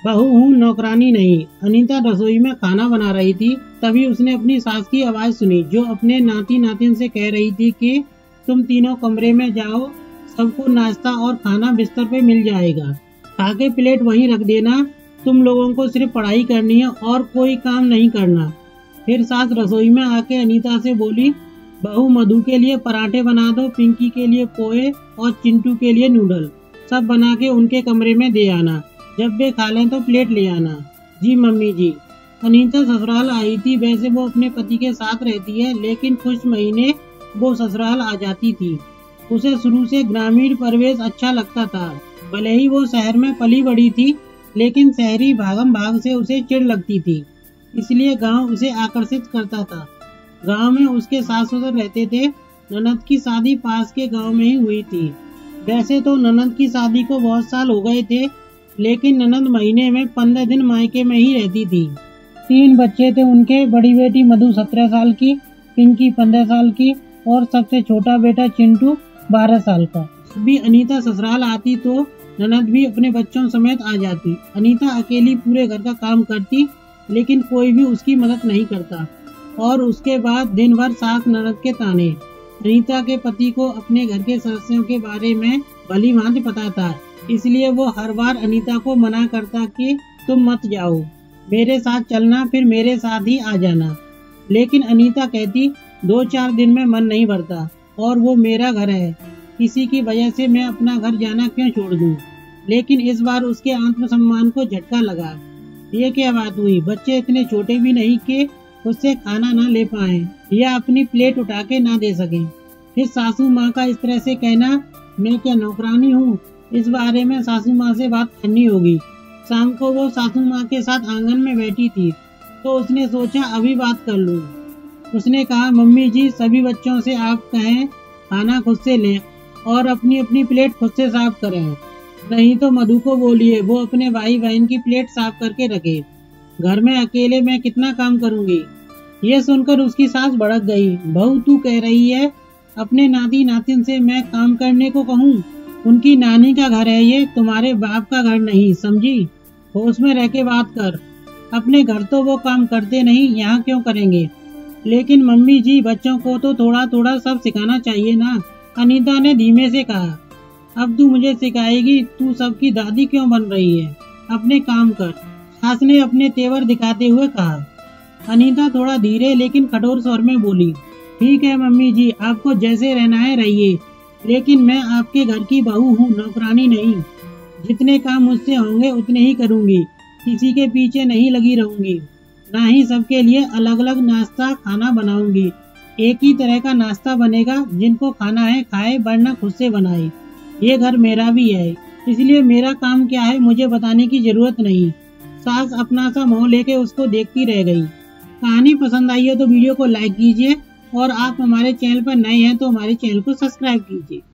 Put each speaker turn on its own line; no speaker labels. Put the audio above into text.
बहू हूँ, नौकरानी नहीं। अनीता रसोई में खाना बना रही थी, तभी उसने अपनी सास की आवाज सुनी, जो अपने नाती नातिन से कह रही थी कि तुम तीनों कमरे में जाओ, सबको नाश्ता और खाना बिस्तर पे मिल जाएगा, खा के प्लेट वहीं रख देना, तुम लोगों को सिर्फ पढ़ाई करनी है और कोई काम नहीं करना। फिर सास रसोई में आके अनीता से बोली, बहू मधु के लिए पराठे बना दो, पिंकी के लिए पोहे और चिंटू के लिए नूडल, सब बना के उनके कमरे में दे आना, जब वे खा लें तो प्लेट ले आना। जी मम्मी जी। अनीता ससुराल आई थी। वैसे वो अपने पति के साथ रहती है, लेकिन कुछ महीने वो ससुराल आ जाती थी। उसे शुरू से ग्रामीण परिवेश अच्छा लगता था। भले ही वो शहर में पली बड़ी थी, लेकिन शहरी भागम भाग से उसे चिढ़ लगती थी, इसलिए गांव उसे आकर्षित करता था। गांव में उसके सास ससुर रहते थे। ननद की शादी पास के गांव में ही हुई थी। वैसे तो ननद की शादी को बहुत साल हो गए थे, लेकिन ननद महीने में 15 दिन मायके में ही रहती थी। 3 बच्चे थे उनके। बड़ी बेटी मधु 17 साल की, पिंकी 15 साल की और सबसे छोटा बेटा चिंटू 12 साल का। जब भी अनीता ससुराल आती तो ननद भी अपने बच्चों समेत आ जाती। अनीता अकेली पूरे घर का काम करती, लेकिन कोई भी उसकी मदद नहीं करता। और उसके बाद दिन भर सास ननद के ताने। अनीता के पति को अपने घर के सदस्यों के बारे में भली भांति पता था, इसलिए वो हर बार अनीता को मना करता कि तुम मत जाओ, मेरे साथ चलना, फिर मेरे साथ ही आ जाना। लेकिन अनीता कहती 2-4 दिन में मन नहीं भरता और वो मेरा घर है, किसी की वजह से मैं अपना घर जाना क्यों छोड़ दूं। लेकिन इस बार उसके आत्मसम्मान को झटका लगा। ये क्या बात हुई, बच्चे इतने छोटे भी नहीं कि उससे खाना ना ले पाए या अपनी प्लेट उठा के ना दे सके। फिर सासू माँ का इस तरह से कहना, मैं क्या नौकरानी हूँ। इस बारे में सासू माँ से बात करनी होगी। शाम को वो सासू माँ के साथ आंगन में बैठी थी, तो उसने सोचा अभी बात कर लूँ। उसने कहा, मम्मी जी, सभी बच्चों से आप कहें खाना खुद से लें और अपनी अपनी प्लेट खुद से साफ करें। नहीं तो मधु को बोलिए वो अपने भाई बहन की प्लेट साफ करके रखे। घर में अकेले मैं कितना काम करूंगी। ये सुनकर उसकी सास भड़क गई। बहू, तू कह रही है अपने नाती नातिन से मैं काम करने को कहूँ? उनकी नानी का घर है ये, तुम्हारे बाप का घर नहीं, समझी? होश में रह के बात कर। अपने घर तो वो काम करते नहीं, यहाँ क्यों करेंगे? लेकिन मम्मी जी, बच्चों को तो थोड़ा थोड़ा सब सिखाना चाहिए ना, अनीता ने धीमे से कहा। अब तू मुझे सिखाएगी? तू सबकी दादी क्यों बन रही है? अपने काम कर, सास ने अपने तेवर दिखाते हुए कहा। अनीता थोड़ा धीरे लेकिन कठोर स्वर में बोली, ठीक है मम्मी जी, आपको जैसे रहना है रहिए, लेकिन मैं आपके घर की बहू हूँ, नौकरानी नहीं। जितने काम मुझसे होंगे उतने ही करूँगी, किसी के पीछे नहीं लगी रहूंगी। ना ही सबके लिए अलग अलग नाश्ता खाना बनाऊंगी। एक ही तरह का नाश्ता बनेगा, जिनको खाना है खाए, वरना खुद से बनाए। ये घर मेरा भी है, इसलिए मेरा काम क्या है मुझे बताने की जरूरत नहीं। सास अपना सा मुंह लेके उसको देखती रह गई। कहानी पसंद आई है तो वीडियो को लाइक कीजिए, और आप हमारे चैनल पर नए हैं तो हमारे चैनल को सब्सक्राइब कीजिए।